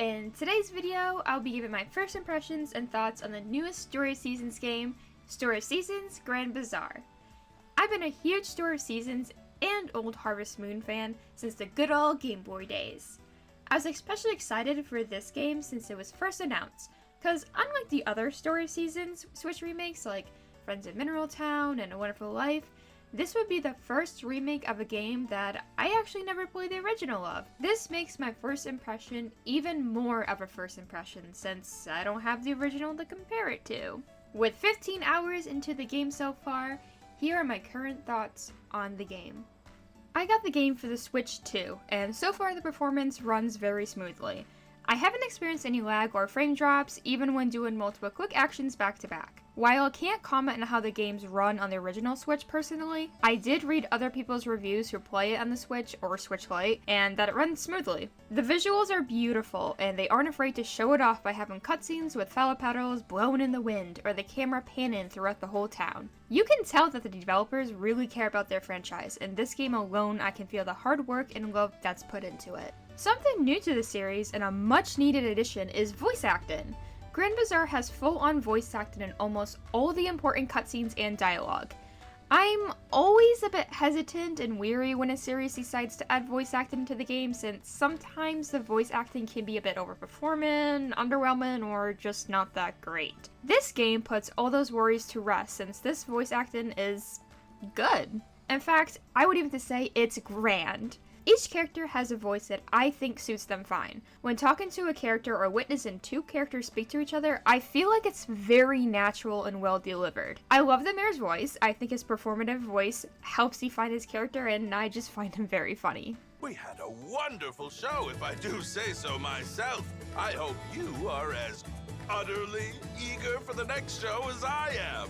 In today's video, I'll be giving my first impressions and thoughts on the newest Story of Seasons game, Story of Seasons Grand Bazaar. I've been a huge Story of Seasons and Old Harvest Moon fan since the good old Game Boy days. I was especially excited for this game since it was first announced, because unlike the other Story of Seasons Switch remakes like Friends of Mineral Town and A Wonderful Life, this would be the first remake of a game that I actually never played the original of. This makes my first impression even more of a first impression since I don't have the original to compare it to. With 15 hours into the game so far, here are my current thoughts on the game. I got the game for the Switch too, and so far the performance runs very smoothly. I haven't experienced any lag or frame drops even when doing multiple quick actions back to back. While I can't comment on how the games run on the original Switch personally, I did read other people's reviews who play it on the Switch or Switch Lite, and that it runs smoothly. The visuals are beautiful, and they aren't afraid to show it off by having cutscenes with flower petals blowing in the wind or the camera panning throughout the whole town. You can tell that the developers really care about their franchise, and this game alone I can feel the hard work and love that's put into it. Something new to the series and a much needed addition is voice acting. Grand Bazaar has full-on voice acting in almost all the important cutscenes and dialogue. I'm always a bit hesitant and weary when a series decides to add voice acting to the game since sometimes the voice acting can be a bit overperforming, underwhelming, or just not that great. This game puts all those worries to rest since this voice acting is good. In fact, I would even say it's grand. Each character has a voice that I think suits them fine. When talking to a character or witnessing two characters speak to each other, I feel like it's very natural and well delivered. I love the mayor's voice. I think his performative voice helps define his character, and I just find him very funny. We had a wonderful show, if I do say so myself. I hope you are as utterly eager for the next show as I am.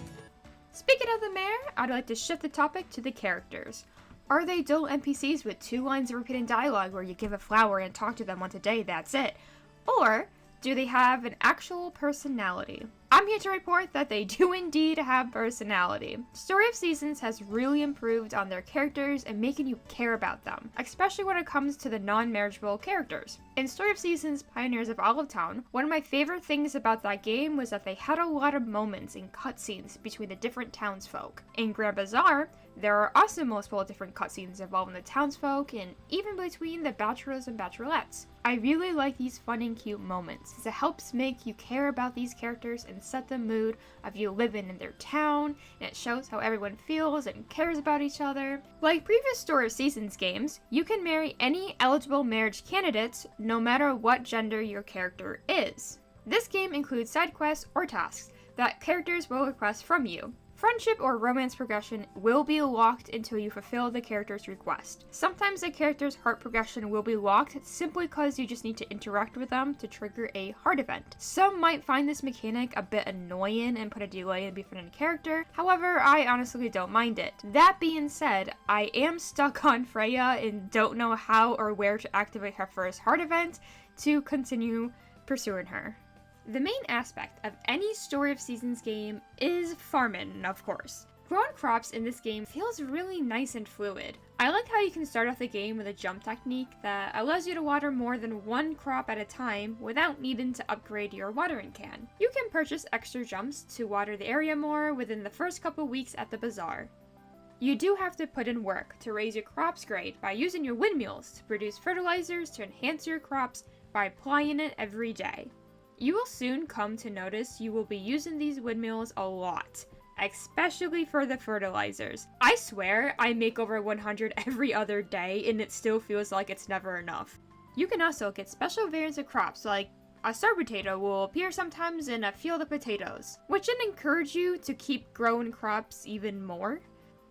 Speaking of the mayor, I'd like to shift the topic to the characters. Are they dull NPCs with 2 lines of repeating dialogue where you give a flower and talk to them once a day, that's it? Or do they have an actual personality? I'm here to report that they do indeed have personality. Story of Seasons has really improved on their characters and making you care about them, especially when it comes to the non-marriageable characters. In Story of Seasons Pioneers of Olive Town, one of my favorite things about that game was that they had a lot of moments and cutscenes between the different townsfolk. In Grand Bazaar, there are also multiple different cutscenes involving the townsfolk and even between the bachelors and bachelorettes. I really like these fun and cute moments, as it helps make you care about these characters and set the mood of you living in their town, and it shows how everyone feels and cares about each other. Like previous Story of Seasons games, you can marry any eligible marriage candidates no matter what gender your character is. This game includes side quests or tasks that characters will request from you. Friendship or romance progression will be locked until you fulfill the character's request. Sometimes the character's heart progression will be locked simply because you just need to interact with them to trigger a heart event. Some might find this mechanic a bit annoying and put a delay in befriending a character, however, I honestly don't mind it. That being said, I am stuck on Freya and don't know how or where to activate her first heart event to continue pursuing her. The main aspect of any Story of Seasons game is farming, of course. Growing crops in this game feels really nice and fluid. I like how you can start off the game with a jump technique that allows you to water more than one crop at a time without needing to upgrade your watering can. You can purchase extra jumps to water the area more within the first couple weeks at the bazaar. You do have to put in work to raise your crops great by using your windmills to produce fertilizers to enhance your crops by applying it every day. You will soon come to notice you will be using these windmills a lot, especially for the fertilizers. I swear I make over 100 every other day and it still feels like it's never enough. You can also get special variants of crops like a star potato will appear sometimes in a field of potatoes, which should encourage you to keep growing crops even more.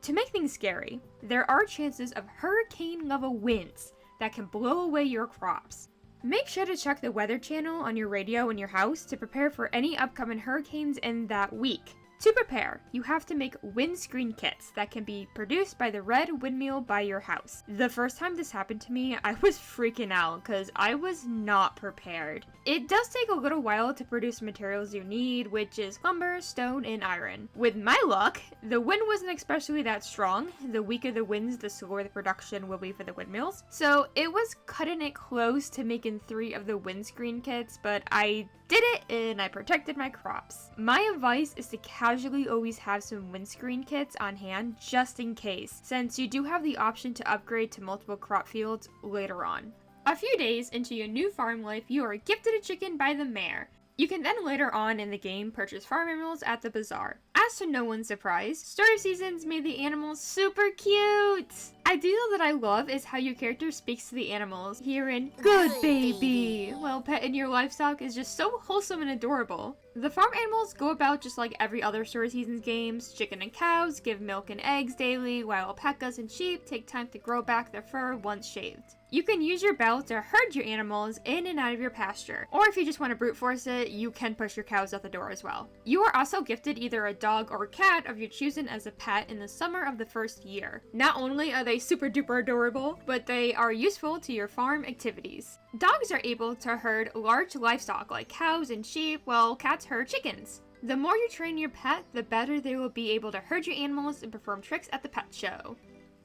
To make things scary, there are chances of hurricane-level winds that can blow away your crops. Make sure to check the weather channel on your radio in your house to prepare for any upcoming hurricanes in that week. To prepare, you have to make windscreen kits that can be produced by the red windmill by your house. The first time this happened to me, I was freaking out because I was not prepared. It does take a little while to produce materials you need, which is lumber, stone, and iron. With my luck, the wind wasn't especially that strong. The weaker the winds, the slower the production will be for the windmills. So it was cutting it close to making 3 of the windscreen kits, but I did it and I protected my crops. My advice is to casually always have some windscreen kits on hand just in case, since you do have the option to upgrade to multiple crop fields later on. A few days into your new farm life, you are gifted a chicken by the mayor. You can then later on in the game purchase farm animals at the bazaar. As to no one's surprise, Story of Seasons made the animals super cute! A detail that I love is how your character speaks to the animals, hearing, "Good baby," while petting your livestock is just so wholesome and adorable. The farm animals go about just like every other Story of Seasons games. Chicken and cows give milk and eggs daily, while alpacas and sheep take time to grow back their fur once shaved. You can use your bell to herd your animals in and out of your pasture, or if you just want to brute force it, you can push your cows out the door as well. You are also gifted either a dog or cat of your choosing as a pet in the summer of the first year. Not only are they super duper adorable, but they are useful to your farm activities. Dogs are able to herd large livestock like cows and sheep, while cats herd chickens. The more you train your pet, the better they will be able to herd your animals and perform tricks at the pet show.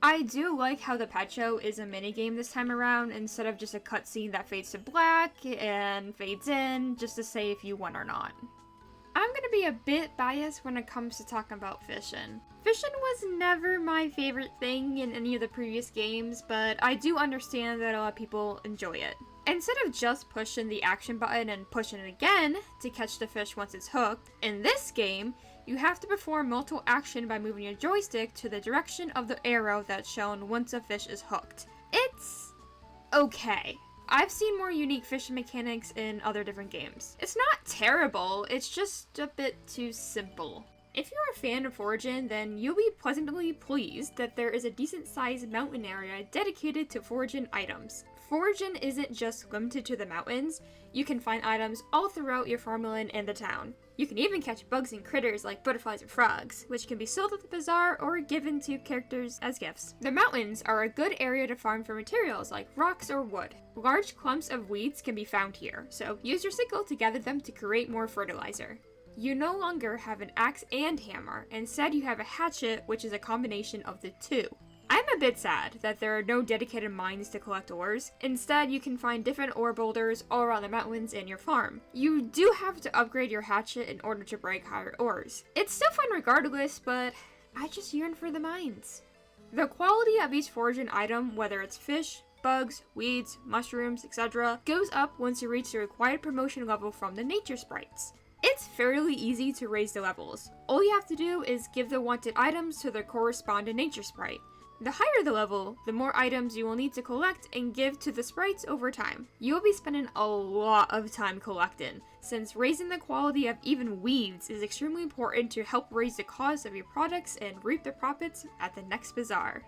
I do like how the pet show is a minigame this time around instead of just a cutscene that fades to black and fades in just to say if you won or not. I'm gonna be a bit biased when it comes to talking about fishing. Fishing was never my favorite thing in any of the previous games, but I do understand that a lot of people enjoy it. Instead of just pushing the action button and pushing it again to catch the fish once it's hooked, in this game, you have to perform multiple action by moving your joystick to the direction of the arrow that's shown once a fish is hooked. It's okay. I've seen more unique fishing mechanics in other different games. It's not terrible, it's just a bit too simple. If you're a fan of foraging, then you'll be pleasantly pleased that there is a decent-sized mountain area dedicated to foraging items. Foraging isn't just limited to the mountains. You can find items all throughout your farmland and the town. You can even catch bugs and critters like butterflies and frogs, which can be sold at the bazaar or given to characters as gifts. The mountains are a good area to farm for materials like rocks or wood. Large clumps of weeds can be found here, so use your sickle to gather them to create more fertilizer. You no longer have an axe and hammer, instead you have a hatchet, which is a combination of the two. I'm a bit sad that there are no dedicated mines to collect ores. Instead, you can find different ore boulders all around the mountains in your farm. You do have to upgrade your hatchet in order to break higher ores. It's still fun regardless, but I just yearn for the mines. The quality of each foraging item, whether it's fish, bugs, weeds, mushrooms, etc., goes up once you reach the required promotion level from the nature sprites. It's fairly easy to raise the levels. All you have to do is give the wanted items to their corresponding nature sprite. The higher the level, the more items you will need to collect and give to the sprites over time. You will be spending a lot of time collecting, since raising the quality of even weeds is extremely important to help raise the cost of your products and reap the profits at the next bazaar.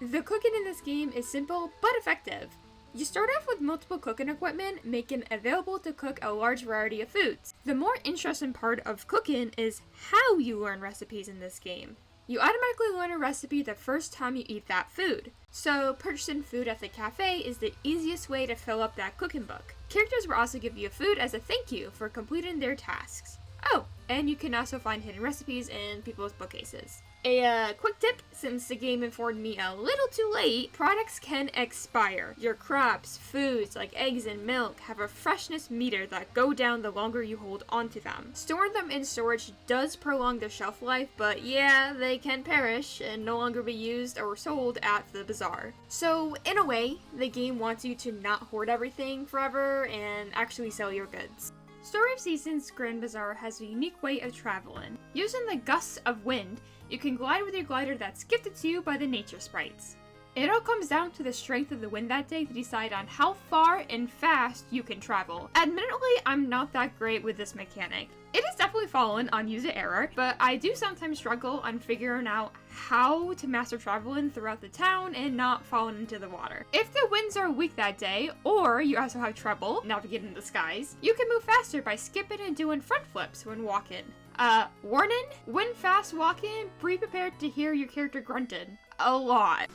The cooking in this game is simple but effective. You start off with multiple cooking equipment, making it available to cook a large variety of foods. The more interesting part of cooking is how you learn recipes in this game. You automatically learn a recipe the first time you eat that food. So purchasing food at the cafe is the easiest way to fill up that cooking book. Characters will also give you food as a thank you for completing their tasks. Oh, and you can also find hidden recipes in people's bookcases. A quick tip, since the game informed me a little too late, products can expire. Your crops, foods like eggs and milk have a freshness meter that go down the longer you hold onto them. Storing them in storage does prolong their shelf life, but yeah, they can perish and no longer be used or sold at the bazaar. So in a way, the game wants you to not hoard everything forever and actually sell your goods. Story of Seasons Grand Bazaar has a unique way of traveling. Using the gusts of wind, you can glide with your glider that's gifted to you by the nature sprites. It all comes down to the strength of the wind that day to decide on how far and fast you can travel. Admittedly, I'm not that great with this mechanic. It is definitely fallen on user error, but I do sometimes struggle on figuring out how to master traveling throughout the town and not falling into the water. If the winds are weak that day, or you also have trouble navigating the skies, you can move faster by skipping and doing front flips when walking. Warning, when fast walking, be prepared to hear your character grunted. A lot.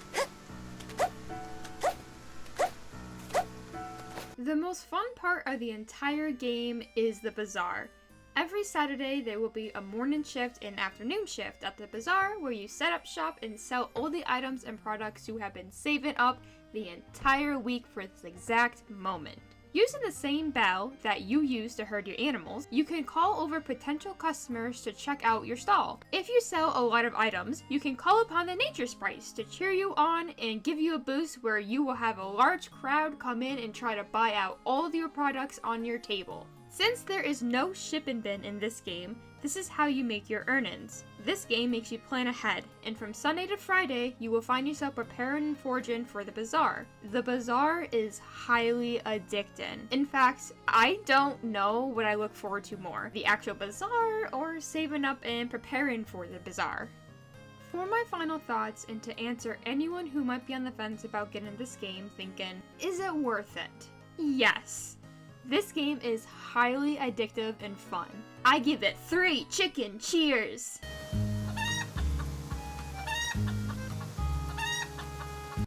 The most fun part of the entire game is the bazaar. Every Saturday there will be a morning shift and afternoon shift at the bazaar where you set up shop and sell all the items and products you have been saving up the entire week for this exact moment. Using the same bell that you use to herd your animals, you can call over potential customers to check out your stall. If you sell a lot of items, you can call upon the nature sprites to cheer you on and give you a boost where you will have a large crowd come in and try to buy out all of your products on your table. Since there is no shipping bin in this game, this is how you make your earnings. This game makes you plan ahead, and from Sunday to Friday, you will find yourself preparing and foraging for the bazaar. The bazaar is highly addicting. In fact, I don't know what I look forward to more, the actual bazaar or saving up and preparing for the bazaar. For my final thoughts and to answer anyone who might be on the fence about getting this game thinking, is it worth it? Yes. This game is highly addictive and fun. I give it 3 chicken cheers!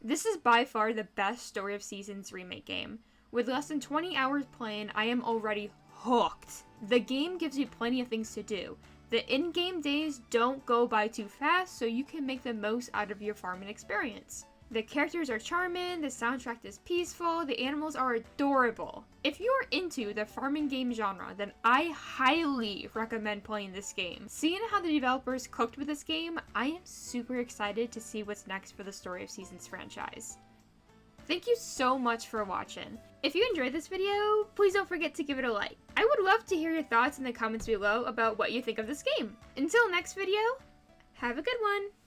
This is by far the best Story of Seasons remake game. With less than 20 hours playing, I am already hooked. The game gives you plenty of things to do. The in-game days don't go by too fast, so you can make the most out of your farming experience. The characters are charming, the soundtrack is peaceful, the animals are adorable. If you're into the farming game genre, then I highly recommend playing this game. Seeing how the developers cooked with this game, I am super excited to see what's next for the Story of Seasons franchise. Thank you so much for watching. If you enjoyed this video, please don't forget to give it a like. I would love to hear your thoughts in the comments below about what you think of this game. Until next video, have a good one!